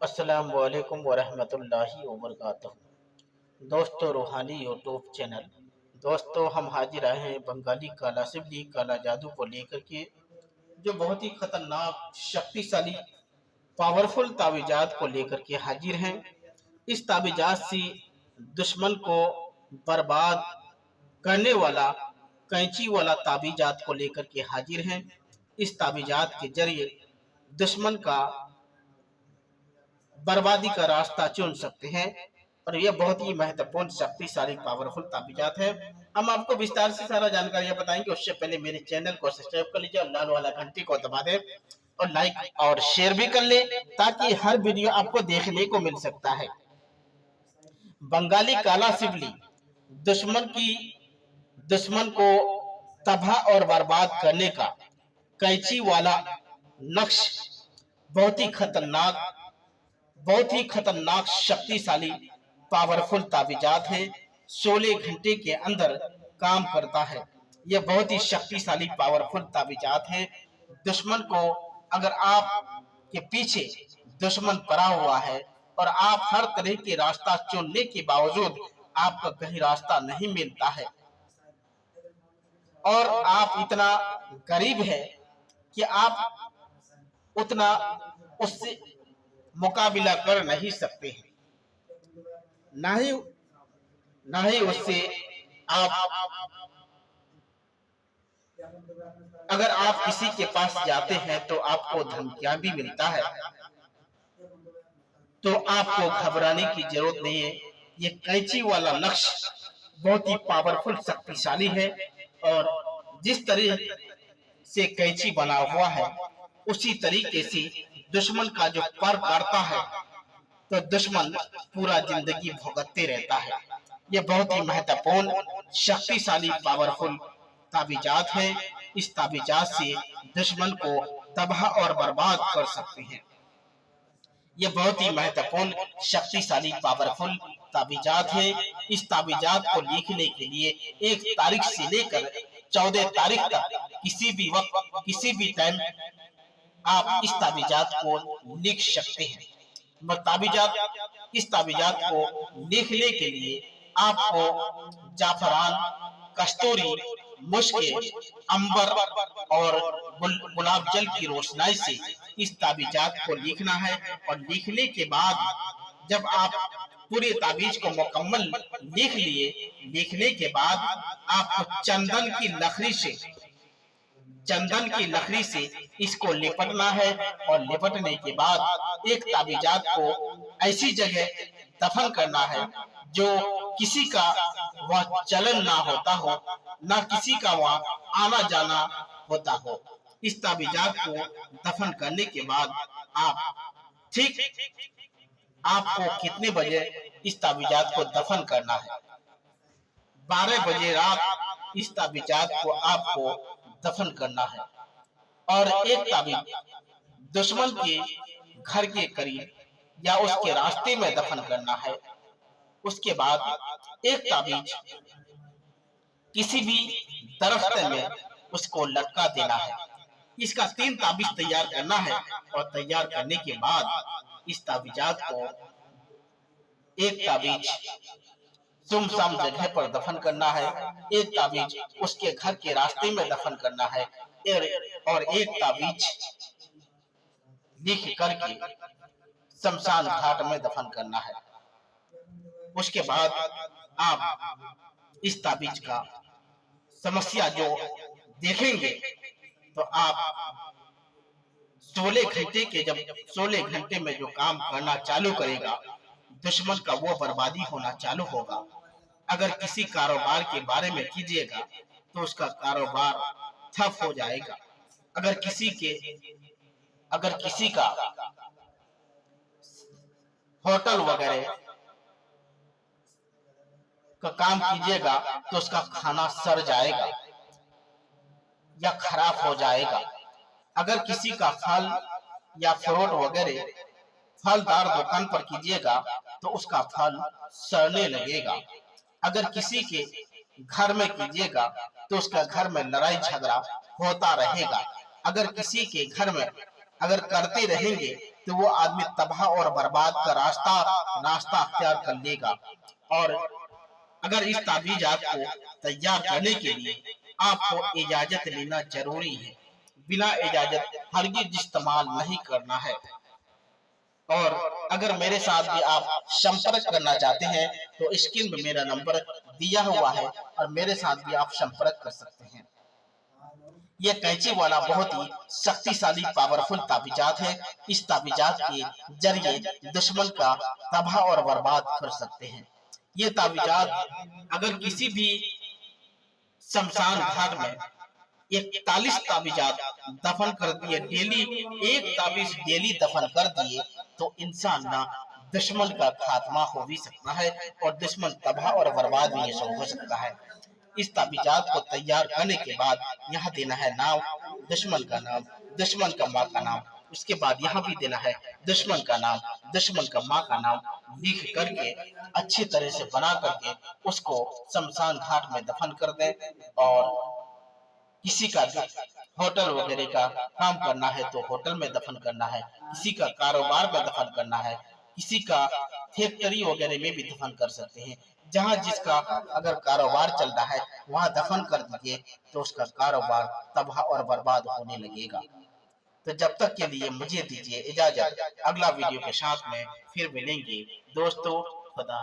अस्सलाम वालेकुम वरहमतुल्लाहि वबरकातुहू। दोस्तों, रूहानी यूट्यूब चैनल। दोस्तों, हम हाजिर आए हैं बंगाली काला सिवली काला जादू को लेकर के, जो बहुत ही खतरनाक शक्तिशाली पावरफुल तावीजात को लेकर के हाजिर हैं। इस तावीजात से दुश्मन को बर्बाद करने वाला कैंची वाला तावीजात को लेकर के हाजिर हैं। इस तावीजात के जरिए दुश्मन का बर्बादी का रास्ता चुन सकते हैं और यह बहुत ही महत्वपूर्ण शक्तिशाली पावरफुल ताबीजात है। हम आपको विस्तार से सारा जानकारियां बताएंगे। उससे पहले मेरे चैनल को सब्सक्राइब कर लीजिए और लाल वाला घंटी को दबा दें और लाइक और शेयर भी कर ले, ताकि हर वीडियो आपको देखने को मिल सकता है। बंगाली काला सिवली दुश्मन को तबाह और बर्बाद करने का कैंची वाला नक्श बहुत ही खतरनाक शक्तिशाली पावरफुल ताबीजात है। 16 घंटे के अंदर काम करता है। यह बहुत ही शक्तिशाली पावरफुल ताबीजात है। दुश्मन को, अगर आप के पीछे दुश्मन पड़ा हुआ है और आप हर तरह के रास्ता चुनने के बावजूद आपका कहीं रास्ता नहीं मिलता है और आप इतना गरीब है कि आप उतना उससे मुकाबला कर नहीं सकते हैं, ना ही उससे आप, अगर आप किसी के पास जाते हैं तो आपको धमकियां भी मिलता है, तो आपको घबराने की जरूरत नहीं है। ये कैंची वाला नक्श बहुत ही पावरफुल शक्तिशाली है और जिस तरह से कैंची बना हुआ है उसी तरीके से दुश्मन का जो पर काटता है तो दुश्मन पूरा जिंदगी भुगतते रहता है। यह बहुत ही महत्वपूर्ण शक्तिशाली पावरफुल ताबीजात है। इस ताबीजात से दुश्मन को तबाह और बर्बाद कर सकते हैं। यह बहुत ही महत्वपूर्ण शक्तिशाली पावरफुल ताबीजात है। इस ताबीजात को लिखने के लिए 1 तारीख से लेकर 14 तारीख तक किसी भी वक्त किसी भी टाइम आप इस ताबीजात को लिख सकते हैं। इस ताबीजात को लिखने के लिए आपको जाफरान, कस्तूरी, मुश्क, अंबर और गुलाब जल की रोशनाई से इस ताबीजात को लिखना है। और लिखने के बाद जब आप पूरे ताबीज को मुकम्मल लिख लिए, लिखने के बाद आपको चंदन की लकड़ी से इसको लिपटना है और लिपटने के बाद एक ताबीजात को ऐसी जगह दफन करना है जो किसी का वह चलन ना होता हो, ना किसी का वह आना जाना होता हो। इस ताबीजात को दफन करने के बाद आपको कितने बजे इस ताबीजात को दफन करना है? 12 बजे रात इस ताबीजात को आपको दफन करना है और एक ताबीज दुश्मन के घर के करीब या उसके रास्ते में दफन करना है। उसके बाद एक ताबीज किसी भी दरख्त में उसको लटका देना है। इसका 3 ताबीज तैयार करना है और तैयार करने के बाद इस ताबीजात को एक ताबीज सुमसाम जगह पर दफन करना है, एक ताबीज उसके घर के रास्ते में दफन करना है और एक ताबीज लिख करके शमशान घाट में दफन करना है। उसके बाद आप इस ताबीज का समस्या जो देखेंगे तो आप 16 घंटे में जो काम करना चालू करेगा, दुश्मन का वो बर्बादी होना चालू होगा। अगर किसी कारोबार के बारे में कीजिएगा तो उसका कारोबार ठप हो जाएगा। अगर किसी का होटल वगैरह का काम कीजिएगा तो उसका खाना सड़ जाएगा या खराब हो जाएगा। अगर किसी का फल या फ्रूट वगैरह फलदार दुकान पर कीजिएगा तो उसका फल सड़ने लगेगा। अगर किसी के घर में कीजिएगा तो उसका घर में लड़ाई झगड़ा होता रहेगा। अगर किसी के घर में अगर करते रहेंगे तो वो आदमी तबाह और बर्बाद का रास्ता अख्तियार कर लेगा। और अगर इस ताबीजात को तैयार करने के लिए आपको इजाजत लेना जरूरी है। बिना इजाजत हरगिज इस्तेमाल नहीं करना है। और अगर मेरे साथ भी आप संपर्क करना चाहते हैं तो स्क्रीन में मेरा नंबर दिया हुआ है और मेरे साथ भी आप संपर्क कर सकते हैं। यह कैंची वाला बहुत ही शक्तिशाली पावरफुल ताबीजात है। इस ताबीजात के जरिए दुश्मन का तबाह और बर्बाद कर सकते हैं। ये ताबीजात अगर किसी भी शमशान घाट में 41 ताबीजात दफन कर दिए, डेली एक ताबीज डेली दफन कर दिए, तो इंसान ना दुश्मन का खात्मा हो भी सकता है और दुश्मन तबाह और बर्बाद भी हो सकता है। इस ताबीजात को तैयार करने के बाद यहाँ देना है नाम, दुश्मन का नाम, दुश्मन का माँ का नाम। उसके बाद यहाँ भी देना है दुश्मन का नाम, दुश्मन का माँ का नाम लिख करके अच्छी तरह से बना करके उसको शमशान घाट में दफन कर दें। और किसी का होटल वगैरह का काम करना है तो होटल में दफन करना है, किसी का कारोबार में दफन करना है, किसी का फैक्ट्री वगैरह में भी दफन कर सकते हैं। जहाँ जिसका अगर कारोबार चल रहा है वहाँ दफन कर दीजिए तो उसका कारोबार तबाह और बर्बाद होने लगेगा। तो जब तक के लिए मुझे दीजिए इजाजत, अगला वीडियो के साथ में फिर मिलेंगे दोस्तों। खुदा।